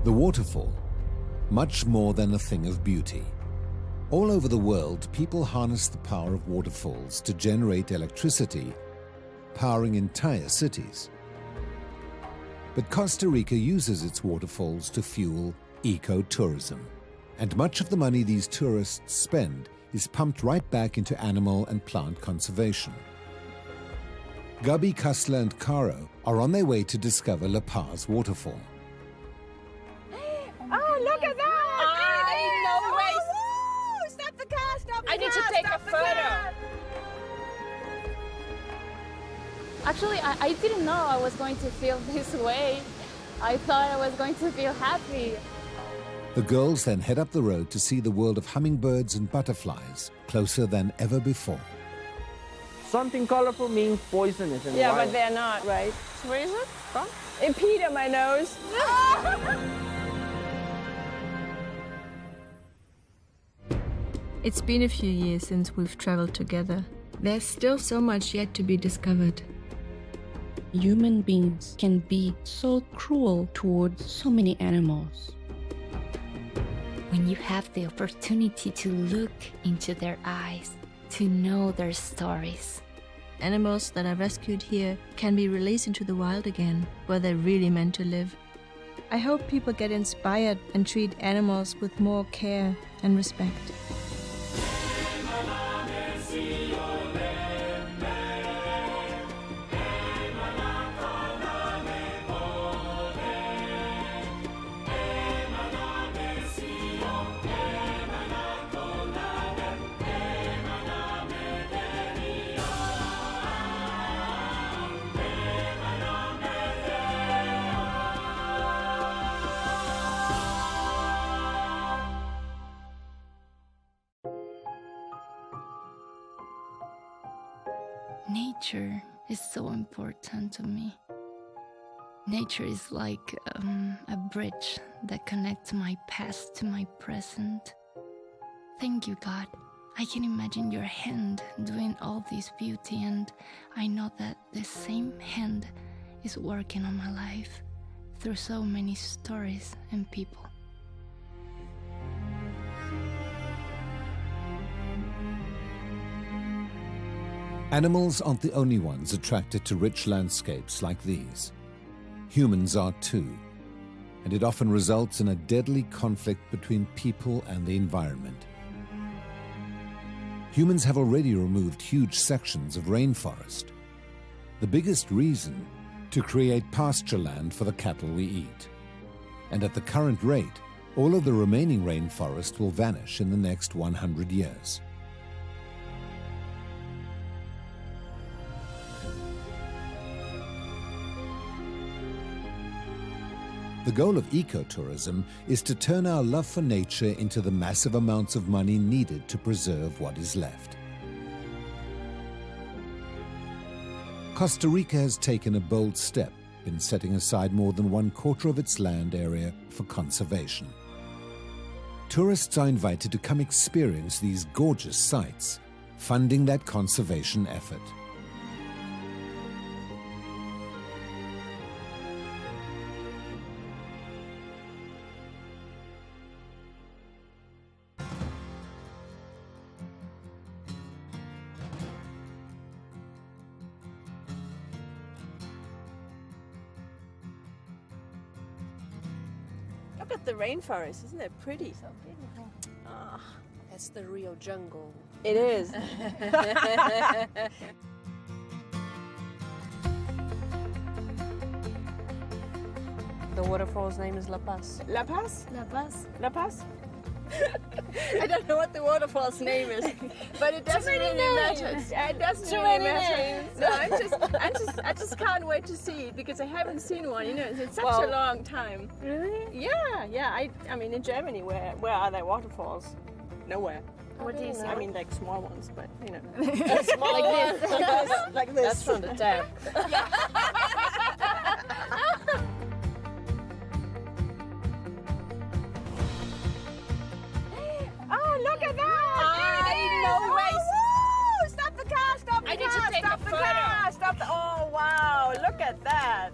The waterfall, much more than a thing of beauty. All over the world, people harness the power of waterfalls to generate electricity, powering entire cities. But Costa Rica uses its waterfalls to fuel ecotourism. And much of the money these tourists spend is pumped right back into animal and plant conservation. Gabi, Kastler and Caro are on their way to discover La Paz waterfall. Oh, look at that! No way! Woo! Stop the car! Stop the car! I need to take a photo. Actually, I didn't know I was going to feel this way. I thought I was going to feel happy. The girls then head up the road to see the world of hummingbirds and butterflies closer than ever before. Something colorful means poisonous and Yeah, wild. but they're not, right? Where is it from? It peed on my nose. It's been a few years since we've traveled together. There's still so much yet to be discovered. Human beings can be so cruel towards so many animals. When you have the opportunity to look into their eyes, to know their stories. Animals that are rescued here can be released into the wild again, where they're really meant to live. I hope people get inspired and treat animals with more care and respect. Nature is so important to me. Nature is like a bridge that connects my past to my present. Thank you, God. I can imagine your hand doing all this beauty, and I know that the same hand is working on my life through so many stories and people. Animals aren't the only ones attracted to rich landscapes like these. Humans are too, and it often results in a deadly conflict between people and the environment. Humans have already removed huge sections of rainforest. The biggest reason, to create pasture land for the cattle we eat. And at the current rate, all of the remaining rainforest will vanish in the next 100 years. The goal of ecotourism is to turn our love for nature into the massive amounts of money needed to preserve what is left. Costa Rica has taken a bold step in setting aside more than 1/4 of its land area for conservation. Tourists are invited to come experience these gorgeous sites, funding that conservation effort. Look at the rainforest, isn't it pretty? So beautiful. Ah, That's the real jungle. it is. The waterfall's name is La Paz. La Paz? La Paz. La Paz? I don't know what the waterfall's name is, but it doesn't really matter. It doesn't Too really many matter. names. No, I just can't wait to see it because I haven't seen one. You know, it's such a long time. Really? Yeah. I mean, in Germany, where are there waterfalls? Nowhere. What do you see? I mean, like small ones, but you know, Small like this, like this. That's from the tap. Oh, look at that! No way! Woo! Stop the car! Stop the I need to car! take a Stop the photo. car! Stop the! Oh wow! Look at that!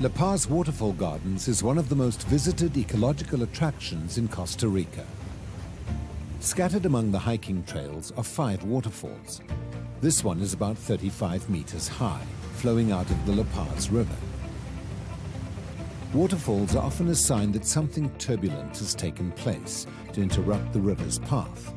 La Paz Waterfall Gardens is one of the most visited ecological attractions in Costa Rica. Scattered among the hiking trails are 5 waterfalls. This one is about 35 meters high, flowing out of the La Paz River. Waterfalls are often a sign that something turbulent has taken place to interrupt the river's path.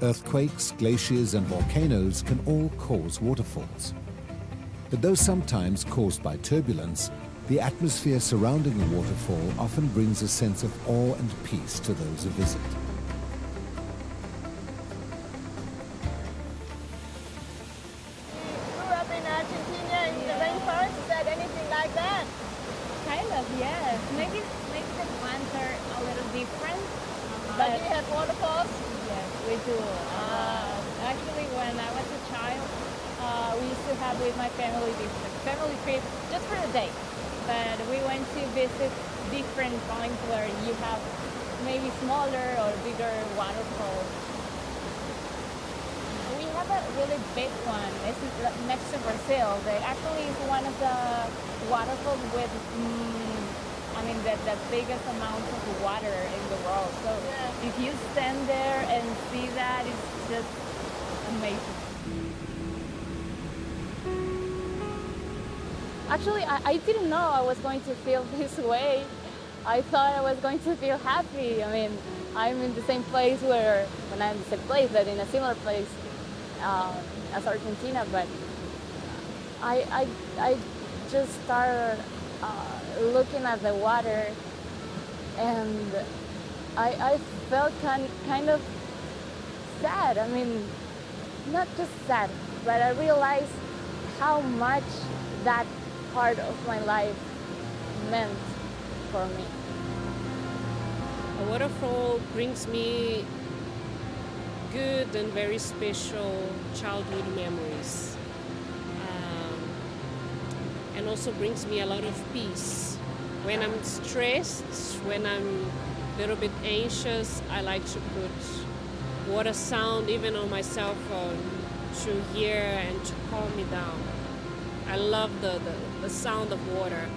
Earthquakes, glaciers, and volcanoes can all cause waterfalls. But though sometimes caused by turbulence, the atmosphere surrounding a waterfall often brings a sense of awe and peace to those who visit. You grew up in Argentina in the rainforest. Is that anything like that? Kind of, yes. Maybe the plants are a little different. But do you have waterfalls? Yes, we do. Actually, when I was a child, we used to have with my family this family trip just for a day. But we went to visit different points where you have maybe smaller or bigger waterfalls. We have a really big one. It's next to Brazil. That actually is one of the waterfalls with, the biggest amount of water in the world. So if you stand there and see that, it's just amazing. Actually, I didn't know I was going to feel this way. I thought I was going to feel happy. I'm in the same place but in a similar place as Argentina, but I just started looking at the water, and I felt kind of sad. Not just sad, but I realized how much that part of my life meant for me. A waterfall brings me good and very special childhood memories. And also brings me a lot of peace. When I'm stressed, when I'm a little bit anxious, I like to put water sound even on my cell phone to hear and to calm me down. I love the sound of water.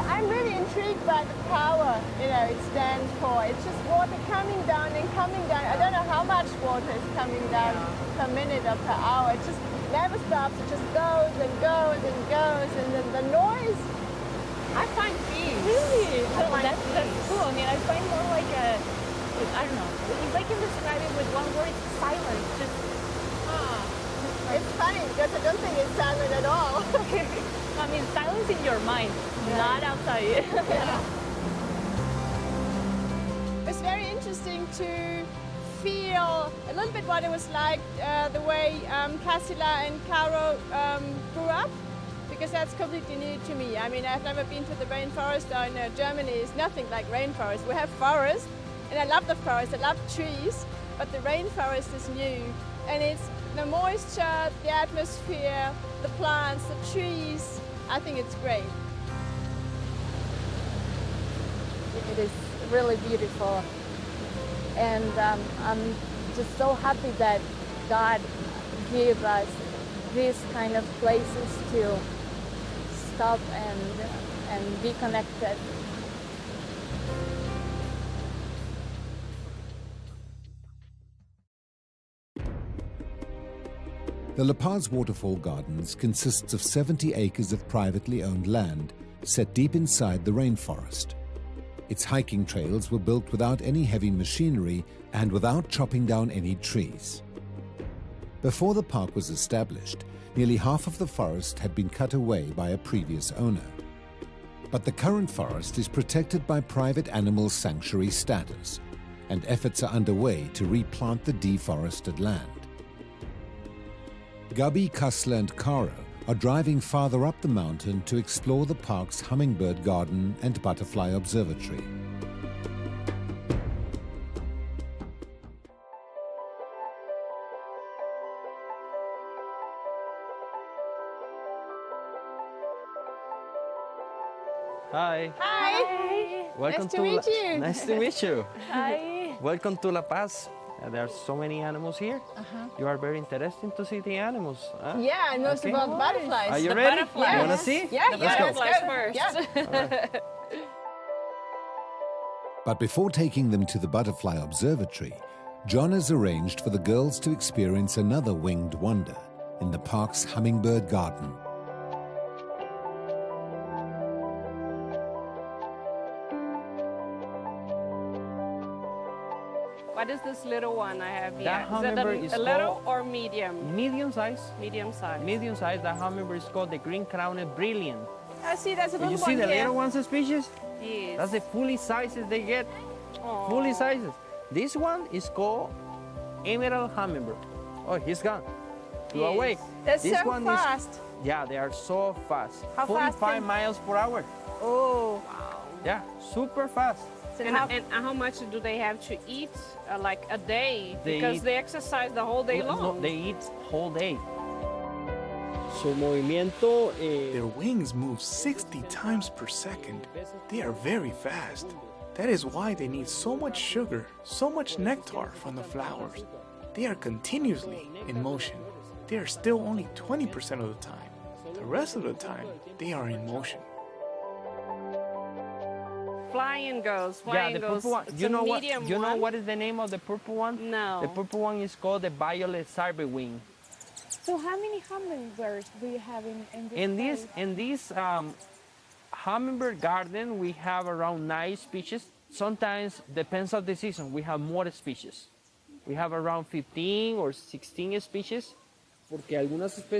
I'm really intrigued by the power, it stands for. It's just water coming down and coming down. I don't know how much water is coming down per minute or per hour. It just never stops. It just goes and goes and goes. And then the noise, I find peace. Really? That's cool. I find more like I don't know. If I can describe it with one word, it's silence. It's funny because I don't think it's silent at all. Silence in your mind, not outside. It's very interesting to feel a little bit what it was like the way Casila and Caro grew up, because that's completely new to me. I've never been to the rainforest, or Germany is nothing like rainforest. We have forests, and I love the forest, I love trees, but the rainforest is new. And it's the moisture, the atmosphere, the plants, the trees. I think it's great. It is really beautiful. And I'm just so happy that God gave us these kind of places to stop and be connected. The La Paz Waterfall Gardens consists of 70 acres of privately owned land set deep inside the rainforest. Its hiking trails were built without any heavy machinery and without chopping down any trees. Before the park was established, nearly half of the forest had been cut away by a previous owner. But the current forest is protected by private animal sanctuary status, and efforts are underway to replant the deforested land. Gabi, Kasla and Caro are driving farther up the mountain to explore the park's Hummingbird Garden and Butterfly Observatory. Hi. Hi. Welcome Nice to meet you. Nice to meet you. Hi. Welcome to La Paz. There are so many animals here. You are very interested to see the animals. Huh? Yeah, I know about butterflies. Are you The ready? butterflies. You want to see? Yeah, Let's yeah, go. let's Butterflies go. first. Yeah. But before taking them to the butterfly observatory, John has arranged for the girls to experience another winged wonder in the park's Hummingbird Garden. What is this little one I have here? That Is hummingbird that is a little called- or medium? Medium size. Medium size. Medium size. That hummingbird is called the green-crowned brilliant. I see there's a little You one see the here. little ones species? Yes. That's the fully sizes they get. Aw. Fully sizes. This one is called emerald hummingbird. Oh, he's gone. Flew Yes. away. That's This so one fast. is, yeah, they are so fast. How fast 45 can- miles per hour. Oh. Yeah, super fast. So And, how- and how much do they have to eat, like a day? They Because eat- they exercise the whole day No, long. they eat whole day. Su movimiento, Their wings move 60 times per second. They are very fast. That is why they need so much sugar, so much nectar from the flowers. They are continuously in motion. They are still only 20% of the time. The rest of the time, they are in motion. Flying goes, yeah, flying the goes. purple one. It's You a know what? medium You know one. what is the name of the purple one? No. The purple one is called the violet wing. So how many hummingbirds do you have in this In this hummingbird garden, we have around 9 species. Sometimes depends on the season. We have more species. We have around 15 or 16 species.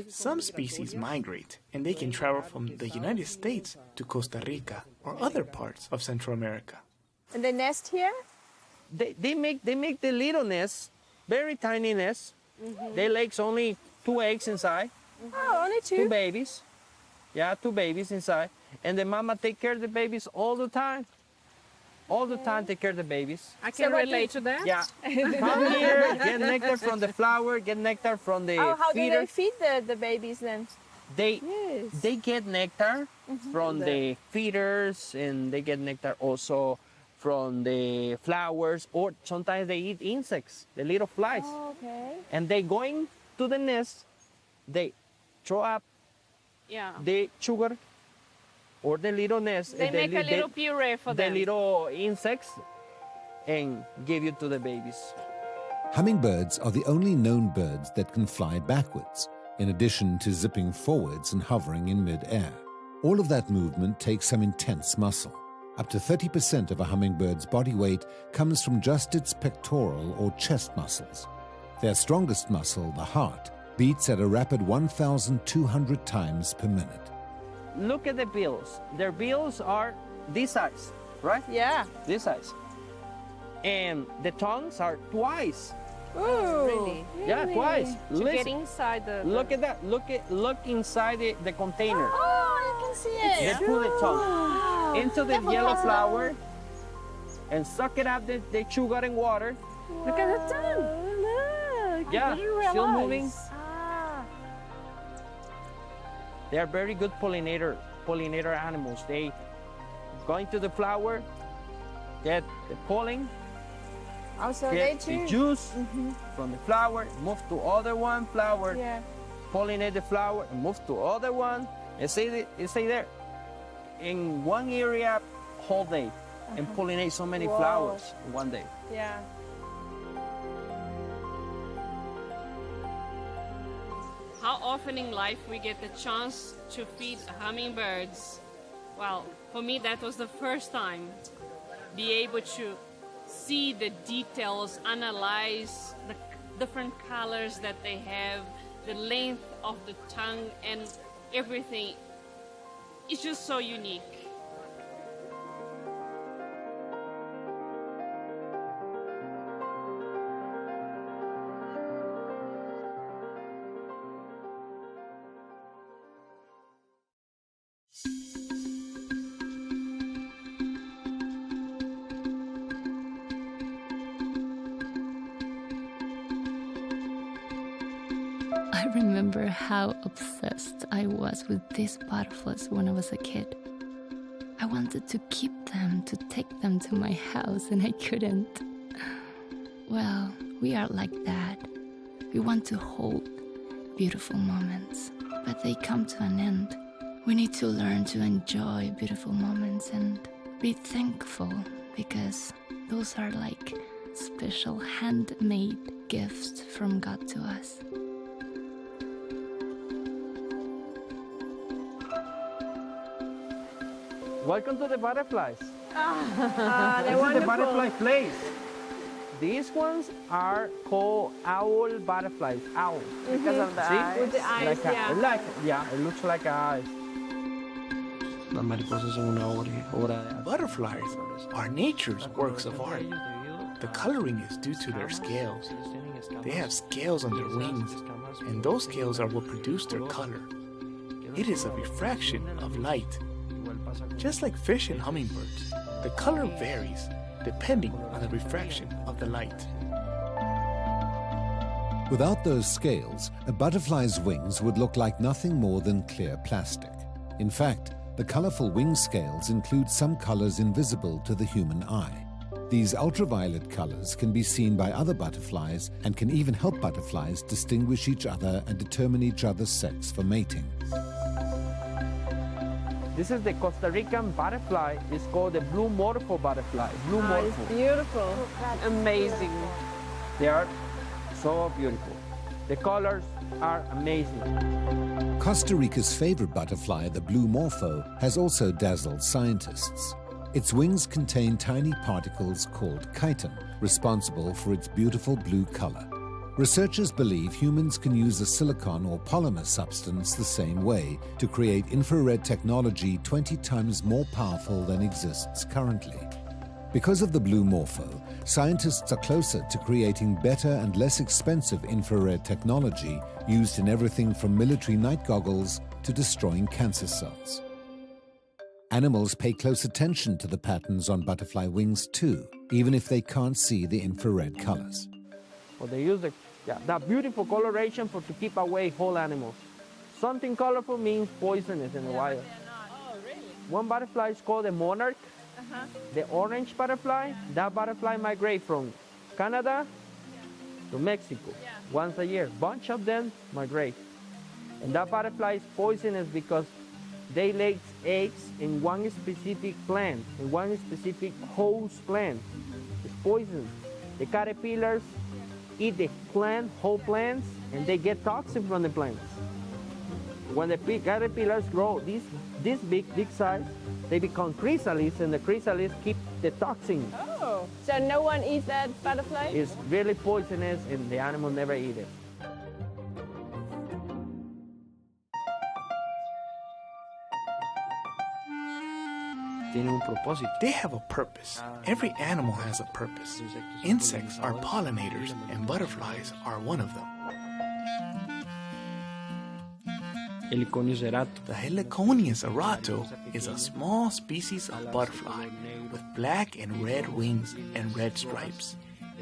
Some species migrate, and they can travel from the United States to Costa Rica or other parts of Central America. And they nest here? They make the little nests, very tiny nests. They legs only 2 eggs inside, Oh, only 2 two? babies. Yeah, 2 babies inside, and the mama take care of the babies all the time. All the time, take care of the babies. I can what relate to that. Yeah, come here, get nectar from the flower, get nectar from the Oh, how do feeder. they feed the babies then? They Yes. they get nectar from the feeders, and they get nectar also from the flowers, or sometimes they eat insects, the little flies. Oh, okay. And they going to the nest, they throw up Yeah. the sugar or the little nest. They make a the- little puree for the them. little insects and give you to the babies. Hummingbirds are the only known birds that can fly backwards, in addition to zipping forwards and hovering in mid-air. All of that movement takes some intense muscle. Up to 30% of a hummingbird's body weight comes from just its pectoral or chest muscles. Their strongest muscle, the heart, beats at a rapid 1,200 times per minute. Look at the bills. Their bills are this size, right? Yeah. This size. And the tongues are twice. Ooh. Really? Yeah, twice. To get Listen, inside the... look at that. Look inside the container. Oh, you can see it. They put the tongue into the yellow flower and suck it up the sugar and water. Look at the tongue. Look. Yeah, I didn't still realize. moving. Ah. They are very good pollinator animals. They go into the flower, get the pollen, Oh, so get they the too. juice from the flower, move to other one flower, Yeah. pollinate the flower, and move to other one, and stay there in one area whole day, and pollinate so many Whoa. flowers in one day. Yeah. How often in life we get the chance to feed hummingbirds? Well, for me that was the first time. Be able to see the details, analyze the different colors that they have, the length of the tongue and everything. It's just so unique. I remember how obsessed I was with these butterflies when I was a kid. I wanted to keep them, to take them to my house, and I couldn't. Well, we are like that. We want to hold beautiful moments, but they come to an end. We need to learn to enjoy beautiful moments and be thankful, because those are like special handmade gifts from God to us. Welcome to the butterflies. They're This is the wonderful. butterfly place. These ones are called owl butterflies. Owl. Because of the See? eyes. With the eyes, It looks like eyes. Las mariposas son una obra de arte. Butterflies are nature's works of art. The coloring is due to their scales. They have scales on their wings, and those scales are what produce their color. It is a refraction of light. Just like fish and hummingbirds, the color varies depending on the refraction of the light. Without those scales, a butterfly's wings would look like nothing more than clear plastic. In fact, the colorful wing scales include some colors invisible to the human eye. These ultraviolet colors can be seen by other butterflies and can even help butterflies distinguish each other and determine each other's sex for mating. This is the Costa Rican butterfly. It's called the blue morpho butterfly. Blue morpho. It's beautiful. Amazing. They are so beautiful. The colors are amazing. Costa Rica's favorite butterfly, the blue morpho, has also dazzled scientists. Its wings contain tiny particles called chitin, responsible for its beautiful blue color. Researchers believe humans can use a silicon or polymer substance the same way to create infrared technology 20 times more powerful than exists currently. Because of the blue morpho, scientists are closer to creating better and less expensive infrared technology used in everything from military night goggles to destroying cancer cells. Animals pay close attention to the patterns on butterfly wings too, even if they can't see the infrared colors. Well, they use that beautiful coloration to keep away whole animals. Something colorful means poisonous in the wild. Oh, really? One butterfly is called the monarch. The orange butterfly, that butterfly migrates from Canada to Mexico once a year. Bunch of them migrate. And that butterfly is poisonous because they lay eggs in one specific plant, in one specific host plant. It's poison. The caterpillars eat the plant, whole plants, and they get toxin from the plants. When the caterpillars grow this big size, they become chrysalids, and the chrysalids keep the toxin. Oh, so no one eats that butterfly? It's really poisonous, and the animal never eat it. Tiene un propósito. They have a purpose. Every animal has a purpose. Insects are pollinators, and butterflies are one of them. Heliconia cerato. The Heliconia cerato is a small species of butterfly with black and red wings and red stripes.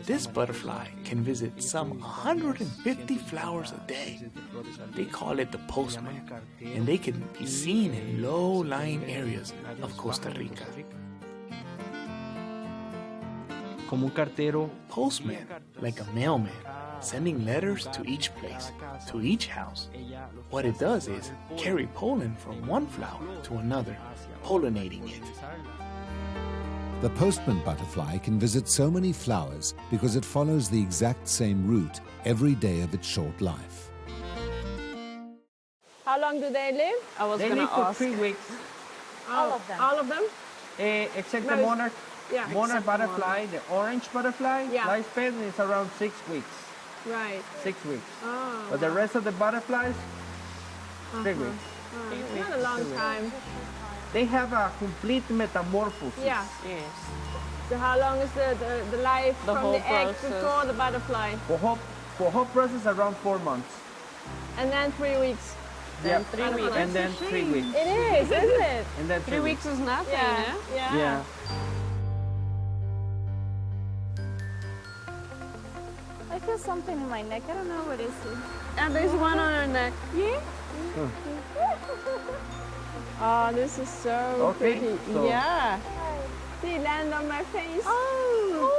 This butterfly can visit some 150 flowers a day. They call it the Postman, and they can be seen in low-lying areas of Costa Rica. Como un cartero. Postman, like a mailman, sending letters to each place, to each house. What it does is carry pollen from one flower to another, pollinating it. The postman butterfly can visit so many flowers because it follows the exact same route every day of its short life. How long do they live? I was They going live to for ask. 3 weeks, All of them? All of them? except the No, monarch. Yeah. Monarch except the butterfly, the orange butterfly, Yeah. lifespan is around 6 weeks. Right. 6 weeks. Oh, But the rest of the butterflies, 3 weeks. oh, it's not a long time. They have a complete metamorphosis. Yeah. Yes. So how long is the life The from whole the egg process. before the butterfly? For whole process around 4 months. And then 3 weeks. Yeah, 3 weeks. And then 3 weeks. It is, isn't it? And then 3 weeks is nothing, Yeah. eh? Yeah. Yeah. I feel something in my neck. I don't know what is it. And there's one on her neck. Yeah? Oh, this is so Okay, pretty. so- Yeah. See, land on my face. Oh!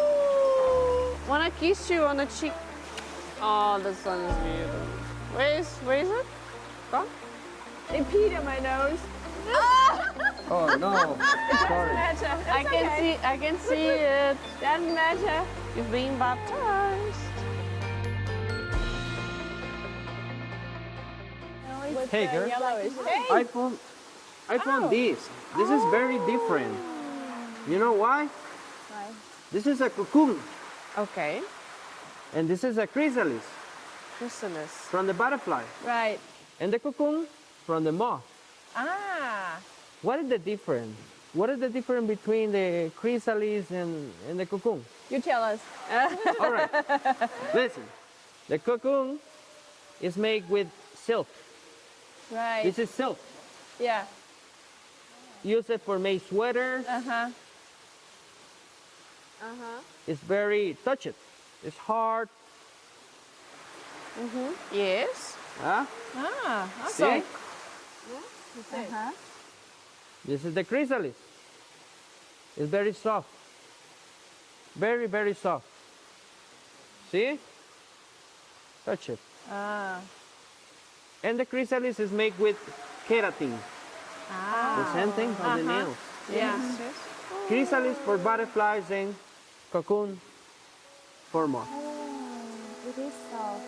Wanna kiss you on the cheek. Oh, the sun is beautiful. Where is it? Gone? They peed on my nose. Oh no, sorry. I can see it. Doesn't matter. You're being baptized. Hey girl, Yellowish. Hey. I found this. This is very different. You know why? Why? This is a cocoon, Okay. and this is a chrysalis Chrysalis. from the butterfly, Right. and the cocoon from the moth. Ah. What is the difference? What is the difference between the chrysalis and the cocoon? You tell us. All right, listen. The cocoon is made with silk. Right. This is silk. Yeah. Use it for make sweaters. Uh-huh. It's very touched. It's hard. Yes. Huh? Ah, See? okay. Uh-huh. This is the chrysalis. It's very soft. Very, very soft. See? Touch it. Ah. And the chrysalis is made with keratin. Ah. The same thing for the nails. Yes. Chrysalis for butterflies and cocoon for moth. It is soft.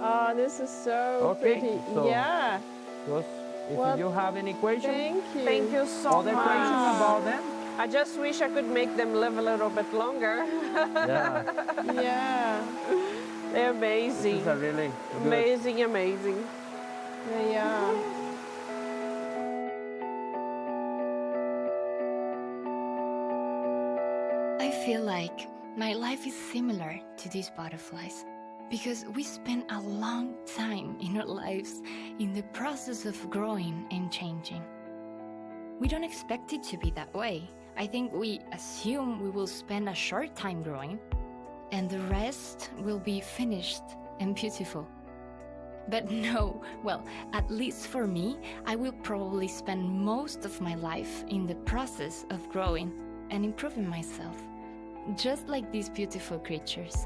Oh, this is so Okay, pretty. so- Yeah. If Well, you have any questions, Thank you. Thank you so other much. questions about them? I just wish I could make them live a little bit longer. Yeah, Yeah. They're this amazing. is a really good. Amazing, amazing. Yeah. I feel like my life is similar to these butterflies because we spend a long time in our lives in the process of growing and changing. We don't expect it to be that way. I think we assume we will spend a short time growing and the rest will be finished and beautiful. But no, well, at least for me, I will probably spend most of my life in the process of growing and improving myself, just like these beautiful creatures.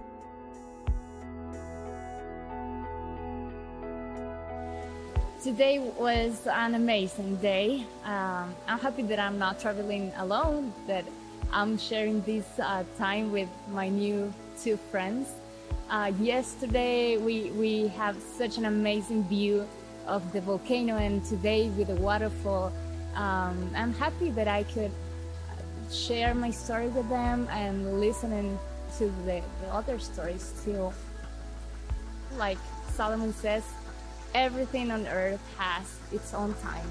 Today was an amazing day. I'm happy that I'm not traveling alone, that I'm sharing this time with my new two friends. Yesterday we have such an amazing view of the volcano, and today with the waterfall. I'm happy that I could share my story with them and listening to the other stories too. Like Solomon says, everything on earth has its own time.